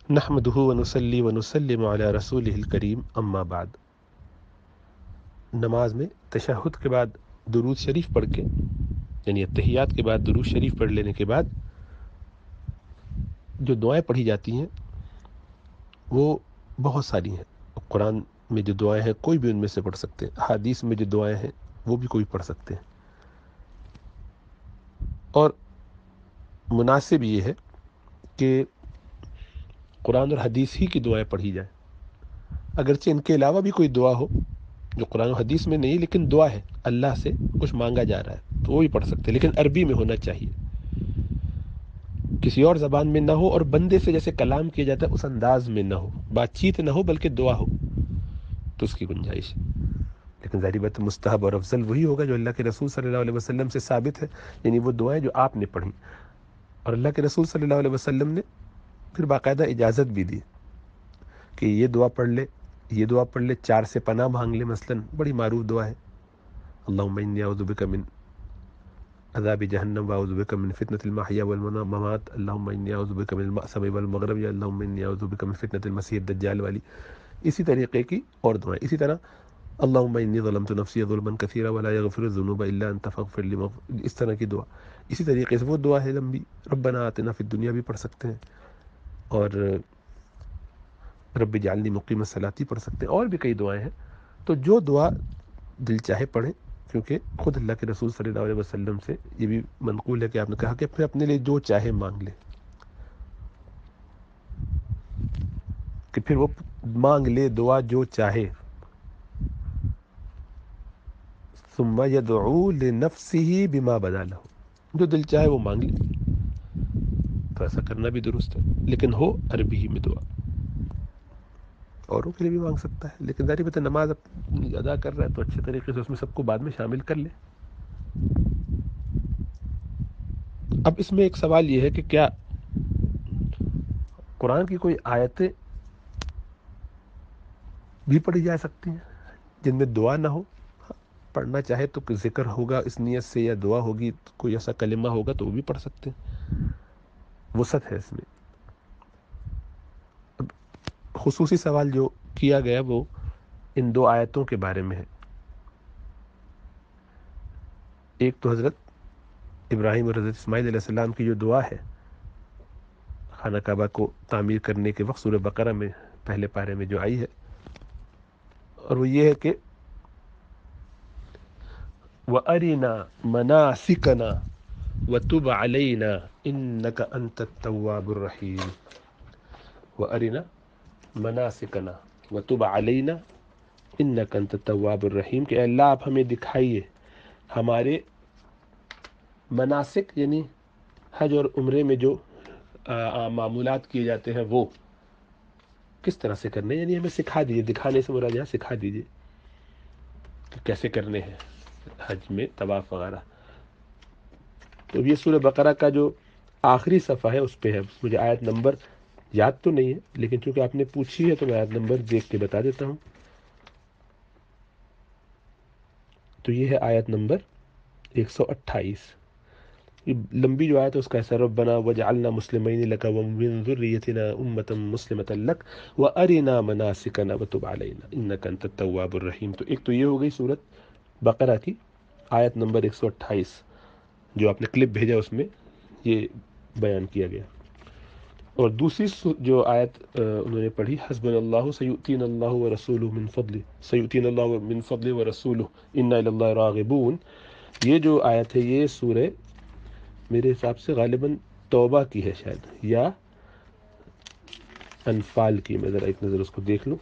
نحمدہ ونصلی ونسلم علی رسولہ الکریم اما بعد۔ نماز میں تشہد کے بعد درود شریف پڑھ کے، یعنی اتحیات کے بعد درود شریف پڑھ لینے کے بعد جو دعائیں پڑھی جاتی ہیں وہ بہت ساری ہیں۔ قرآن میں جو دعائیں ہیں کوئی بھی ان میں سے پڑھ سکتے ہیں، حدیث میں جو دعائیں ہیں وہ بھی کوئی پڑھ سکتے ہیں، اور مناسب یہ ہے کہ قرآن اور حدیث ہی کی دعائیں پڑھی جائیں۔ اگرچہ ان کے علاوہ بھی کوئی دعا ہو جو قرآن و حدیث میں نہیں لیکن دعا ہے، اللہ سے کچھ مانگا جا رہا ہے، تو وہ بھی پڑھ سکتے ہیں، لیکن عربی میں ہونا چاہیے، کسی اور زبان میں نہ ہو، اور بندے سے جیسے کلام کیا جاتا ہے اس انداز میں نہ ہو، بات چیت نہ ہو بلکہ دعا ہو تو اس کی گنجائش ہے۔ لیکن ظاہری بات مستحب اور افضل وہی ہوگا جو اللہ کے رسول صلی اللہ علیہ وسلم سے ثابت ہے، یعنی وہ دعائیں جو آپ نے پڑھی، اور اللہ کے رسول صلی اللہ علیہ وسلم نے پھر باقاعدہ اجازت بھی دی کہ یہ دعا پڑھ لے، یہ دعا پڑھ لے، 4 سے پناہ مانگ لے، مثلا بڑی معروف دعا ہے، اللہم انی اعوذ بک من عذاب جہنم واعوذ بک من فتنۃ المحیا والممات، اللہم انی اعوذ بک من المأثم والمغرب، یا اللہم انی اعوذ بک من فتنۃ المسیح الدجال والی، اسی طریقے کی اور دعائیں۔ اسی طرح اللہم انی ظلمت نفسی ظلما کثیرا ولا یغفر الذنوب الا انت فاغفر لی، اس طرح کی دعا۔ اسی طریقے سے وہ دعا ہے لمبی، ربنا آتنا فی الدنیا بھی پڑھ سکتے ہیں، اور رب اجعلنی مقیم الصلاۃ پڑھ سکتے ہیں، اور بھی کئی دعائیں ہیں۔ تو جو دعا دل چاہے پڑھیں، کیونکہ خود اللہ کے رسول صلی اللہ علیہ وسلم سے یہ بھی منقول ہے کہ آپ نے کہا کہ اپنے لیے جو چاہے مانگ لے، کہ پھر وہ مانگ لے دعا جو چاہے، ثم یدعو لنفسہ بما بدا لہ، جو دل چاہے وہ مانگ لے، تو ایسا کرنا بھی درست ہے، لیکن ہو عربی ہی میں دعا۔ اوروں کے لیے بھی مانگ سکتا ہے، لیکن ظاہر بات ہے نماز ادا کر رہا ہے تو اچھے طریقے سے اس میں سب کو بعد میں شامل کر لے۔ اب اس میں ایک سوال یہ ہے کہ کیا قرآن کی کوئی آیتیں بھی پڑھی جا سکتی ہیں جن میں دعا نہ ہو؟ پڑھنا چاہے تو ذکر ہوگا اس نیت سے، یا دعا ہوگی کوئی ایسا کلمہ ہوگا تو وہ بھی پڑھ سکتے ہیں، وسعت ہے اس میں۔ اب خصوصی سوال جو کیا گیا وہ ان 2 آیتوں کے بارے میں ہے۔ ایک تو حضرت ابراہیم اور حضرت اسماعیل علیہ السلام کی جو دعا ہے خانہ کعبہ کو تعمیر کرنے کے وقت، سورہ بقرہ میں پہلے پارے میں جو آئی ہے، اور وہ یہ ہے کہ وَأَرِنَا مَنَاسِكَنَا وَتُبْ عَلَيْنَا إِنَّكَ أَنْتَ التَّوَّابُ الرَّحِيمُ، وَأَرِنَا مَنَاسِكَنَا وَتُبْ عَلَيْنَا إِنَّكَ أَنْتَ التَّوَّابُ الرَّحِيمُ، کہ اے اللہ آپ ہمیں دکھائیے ہمارے مناسک، یعنی حج اور عمرے میں جو معمولات کیے جاتے ہیں وہ کس طرح سے کرنے، یعنی ہمیں سکھا دیجیے، دکھانے سے مراد یہاں سکھا دیجیے کہ کیسے کرنے ہیں حج میں طواف وغیرہ۔ تو یہ سورہ بقرہ کا جو آخری صفحہ ہے اس پہ ہے، مجھے آیت نمبر یاد تو نہیں ہے، لیکن چونکہ آپ نے پوچھی ہے تو میں آیت نمبر دیکھ کے بتا دیتا ہوں۔ تو یہ ہے آیت نمبر 128۔ یہ لمبی جو آیت ہے اس کا ایسا، ربنا وجعلنا مسلمین لک ومن ذریتنا امۃ مسلمۃ لک وارنا مناسکنا وتب علینا انک انت التواب الرحیم۔ تو ایک تو یہ ہو گئی سورۃ بقرہ کی آیت نمبر 128 جو آپ نے کلپ بھیجا، اس میں یہ بیان کیا گیا۔ اور دوسری جو آیت انہوں نے پڑھی، حسبنا اللہ سیؤتینا اللہ ورسولہ من فضلہ، سیؤتینا اللہ من فضلہ ورسولہ انا الی اللہ راغبون، یہ جو آیت ہے یہ سورہ میرے حساب سے غالباً توبہ کی ہے شاید، یا انفال کی، میں ذرا ایک نظر اس کو دیکھ لوں،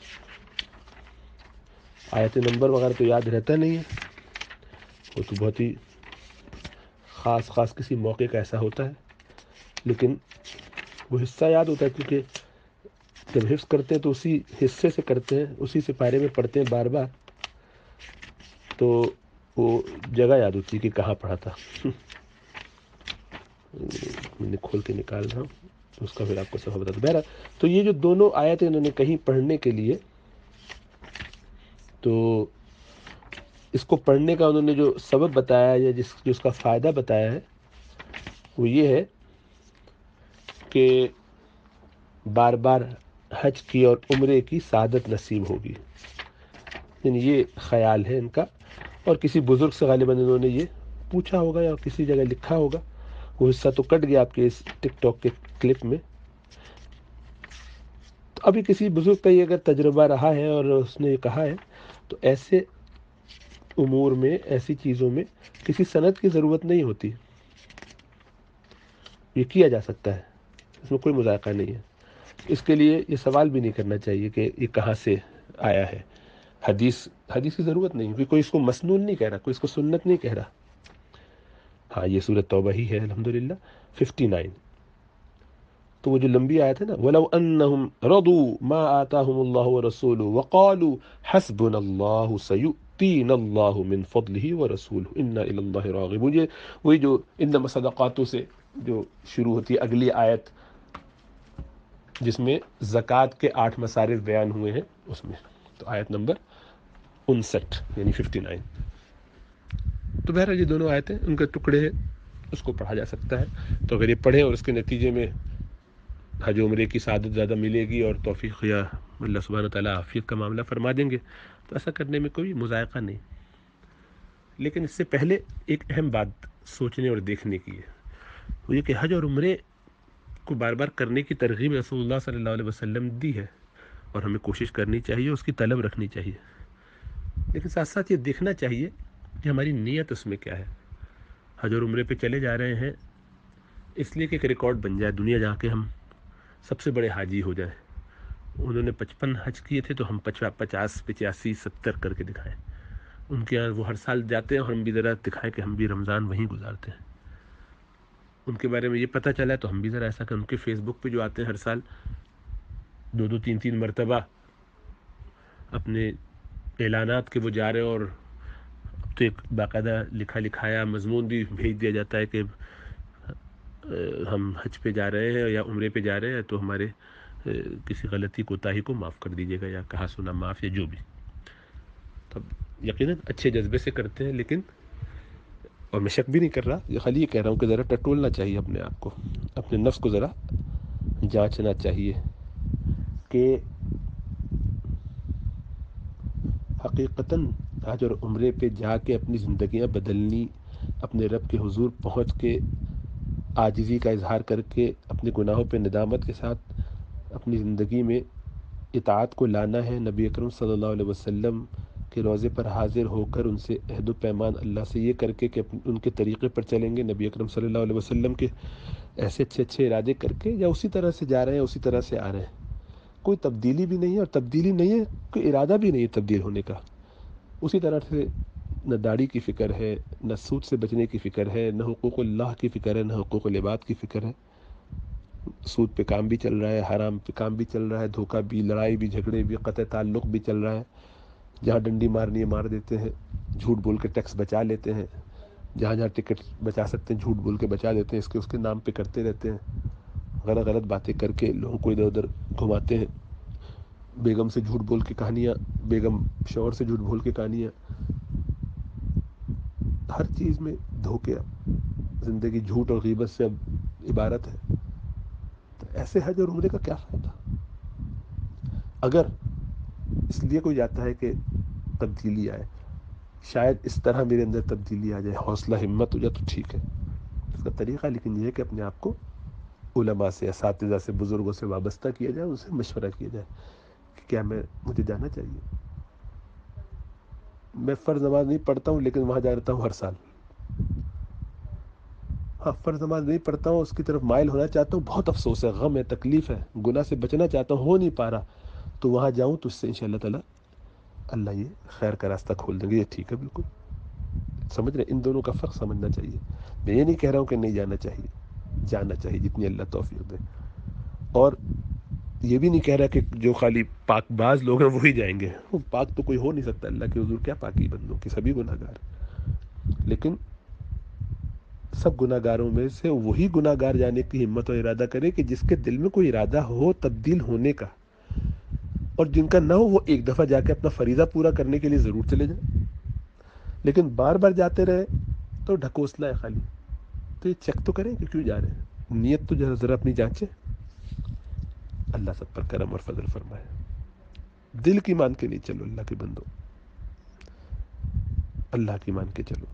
آیت نمبر وغیرہ تو یاد رہتا نہیں ہے، وہ تو بہت ہی خاص کسی موقع کا ایسا ہوتا ہے، لیکن وہ حصہ یاد ہوتا ہے، کیونکہ جب حفظ کرتے ہیں تو اسی حصے سے کرتے ہیں، اسی سے پارے میں پڑھتے ہیں بار بار، تو وہ جگہ یاد ہوتی ہے کہ کہاں پڑھا تھا۔ میں نے کھول کے نکال رہا ہوں اس کا پھر آپ کو صفحہ بتا دوں۔ بہرحال تو یہ جو دونوں آیتیں انہوں نے کہیں پڑھنے کے لیے، تو اس کو پڑھنے کا انہوں نے جو سبب بتایا ہے یا جس کا فائدہ بتایا ہے وہ یہ ہے کہ بار بار حج کی اور عمرے کی سعادت نصیب ہوگی. یعنی یہ خیال ہے ان کا، اور کسی بزرگ سے غالباً انہوں نے یہ پوچھا ہوگا یا کسی جگہ لکھا ہوگا. وہ حصہ تو کٹ گیا آپ کے اس ٹک ٹاک کے کلپ میں. تو ابھی کسی بزرگ کا یہ اگر تجربہ رہا ہے اور اس نے یہ کہا ہے، تو ایسے امور میں، ایسی چیزوں میں کسی سند کی ضرورت نہیں ہوتی، یہ کیا جا سکتا ہے، اس میں کوئی مذائقہ نہیں ہے. اس کے لیے یہ سوال بھی نہیں کرنا چاہیے کہ یہ کہاں سے آیا ہے. حدیث کی ضرورت نہیں، کیونکہ کوئی اس کو مسنون نہیں کہہ رہا، کوئی اس کو سنت نہیں کہہ رہا. ہاں یہ سورۃ توبہ ہی ہے الحمدللہ 59. تو وہ جو لمبی آیت ہے نا، وَلَوْ أَنَّهُمْ رَضُوا مَا آتَاهُمُ اللَّهُ وَرَسُولُهُ وَقَالُوا حَسْبُنَا اللَّهُ سَيُؤْتِينَا اللَّهُ مِنْ فَضْلِهِ وَرَسُولُهُ إِنَّا إِلَى اللَّهِ رَاغِبُونَ. وہی جو انما صدقاتوں سے جو شروع ہوتی ہے اگلی آیت، جس میں زکوٰۃ کے 8 مصارف بیان ہوئے ہیں، اس میں تو آیت نمبر 59 یعنی 59. تو بہرحال یہ دونوں آیتیں ان کے ٹکڑے ہیں، اس کو پڑھا جا سکتا ہے. تو اگر یہ پڑھیں اور اس کے نتیجے میں حج عمرے کی سعادت زیادہ ملے گی اور توفیق یا اللہ سبحانہ تعالیٰ عافیت کا معاملہ فرما دیں گے، تو ایسا کرنے میں کوئی مذائقہ نہیں. لیکن اس سے پہلے ایک اہم بات سوچنے اور دیکھنے کی ہے، وہ یہ کہ حج اور عمرے کو بار بار کرنے کی ترغیب رسول اللہ صلی اللہ علیہ وسلم دی ہے، اور ہمیں کوشش کرنی چاہیے، اس کی طلب رکھنی چاہیے. لیکن ساتھ ساتھ یہ دیکھنا چاہیے کہ ہماری نیت اس میں کیا ہے. حج اور عمرے پہ چلے جا رہے ہیں اس لیے کہ ایک ریکارڈ بن جائے، دنیا جا کے ہم سب سے بڑے حاجی ہو جائیں. انہوں نے 55 حج کیے تھے تو ہم 50 85 70 کر کے دکھائیں. ان کے یہاں وہ ہر سال جاتے ہیں اور ہم بھی ذرا دکھائیں کہ ہم بھی رمضان وہیں گزارتے ہیں. ان کے بارے میں یہ پتہ چلا ہے تو ہم بھی ذرا ایسا کہ ان کے فیس بک پہ جو آتے ہیں ہر سال 2 3 مرتبہ اپنے اعلانات کے وہ جا رہے ہیں، اور اب تو ایک باقاعدہ لکھا لکھایا مضمون بھی بھیج دیا جاتا ہے کہ ہم حج پہ جا رہے ہیں یا عمرے پہ جا رہے ہیں، تو ہمارے کسی غلطی کوتاہی کو معاف کر دیجیے گا، یا کہا سنا معاف، یا جو بھی. تب یقیناً اچھے جذبے سے کرتے ہیں، لیکن اور میں شک بھی نہیں کر رہا، یہ خالی یہ کہہ رہا ہوں کہ ذرا ٹٹولنا چاہیے اپنے آپ کو، اپنے نفس کو ذرا جانچنا چاہیے کہ حقیقتاً حج اور عمرے پہ جا کے اپنی زندگیاں بدلنی، اپنے رب کے حضور پہنچ کے عاجزی کا اظہار کر کے اپنے گناہوں پہ ندامت کے ساتھ اپنی زندگی میں اطاعت کو لانا ہے. نبی اکرم صلی اللہ علیہ وسلم کے روضے پر حاضر ہو کر ان سے عہد و پیمان اللہ سے یہ کر کے کہ ان کے طریقے پر چلیں گے، نبی اکرم صلی اللہ علیہ وسلم کے ایسے اچھے ارادے کر کے، یا اسی طرح سے جا رہے ہیں اسی طرح سے آ رہے ہیں. کوئی تبدیلی بھی نہیں ہے، اور تبدیلی نہیں ہے، کوئی ارادہ بھی نہیں ہے تبدیل ہونے کا. اسی طرح سے نہ داڑھی کی فکر ہے، نہ سود سے بچنے کی فکر ہے، نہ حقوق اللہ کی فکر ہے، نہ حقوق العباد کی فکر ہے. سود پہ کام بھی چل رہا ہے، حرام پہ کام بھی چل رہا ہے، دھوکہ بھی، لڑائی بھی، جھگڑے بھی، قطع تعلق بھی چل رہا ہے. جہاں ڈنڈی مارنی ہے مار دیتے ہیں، جھوٹ بول کے ٹیکس بچا لیتے ہیں، جہاں ٹکٹ بچا سکتے ہیں جھوٹ بول کے بچا دیتے ہیں، اس کے نام پہ کرتے رہتے ہیں. غلط باتیں کر کے لوگوں کو ادھر ادھر گھماتے ہیں. بیگم سے جھوٹ بول کے کہانیاں، بیگم شوہر سے جھوٹ بول کے کہانیاں، ہر چیز میں دھوکے. زندگی جھوٹ اور غیبت سے اب عبارت ہے. تو ایسے حج اور عمرے کا کیا فائدہ؟ اگر اس لیے کوئی جاتا ہے کہ تبدیلی آئے، شاید اس طرح میرے اندر تبدیلی آ جائے، حوصلہ ہمت ہو جائے، تو ٹھیک ہے اس کا طریقہ. لیکن یہ ہے کہ اپنے آپ کو علماء سے، اساتذہ سے، بزرگوں سے وابستہ کیا جائے، ان سے مشورہ کیا جائے کہ کیا مجھے جانا چاہیے. میں فرض نماز نہیں پڑھتا ہوں لیکن وہاں جاتا ہوں ہر سال. ہاں فرض نماز نہیں پڑھتا ہوں، اس کی طرف مائل ہونا چاہتا ہوں، بہت افسوس ہے، غم ہے، تکلیف ہے، گناہ سے بچنا چاہتا ہوں، ہو نہیں پا رہا، تو وہاں جاؤں تو اس سے انشاءاللہ تعالی اللہ یہ خیر کا راستہ کھول دیں گے. یہ ٹھیک ہے، بالکل سمجھ رہے. ان دونوں کا فرق سمجھنا چاہیے. میں یہ نہیں کہہ رہا ہوں کہ نہیں جانا چاہیے، جانا چاہیے جتنی اللہ توفیق دے. اور یہ بھی نہیں کہہ رہا کہ جو خالی پاک باز لوگ ہیں وہی جائیں گے. وہ پاک تو کوئی ہو نہیں سکتا، اللہ کے حضور کیا پاکی بندوں کی، سبھی گناہ گار. لیکن سب گناہ گاروں میں سے وہی گناہ گار جانے کی ہمت اور ارادہ کرے کہ جس کے دل میں کوئی ارادہ ہو تبدیل ہونے کا، اور جن کا نہ ہو وہ ایک دفعہ جا کے اپنا فریضہ پورا کرنے کے لیے ضرور چلے جائیں. لیکن بار بار جاتے رہے تو ڈھکوسلا ہے خالی. تو یہ چیک تو کریں کہ کیوں جا رہے ہیں، نیت تو ذرا اپنی جانچیں. اللہ اللہ سب پر کرم اور فضل فرمائے. دل کی مان کے نہیں چلو اللہ کے بندو، اللہ کی مان کے چلو.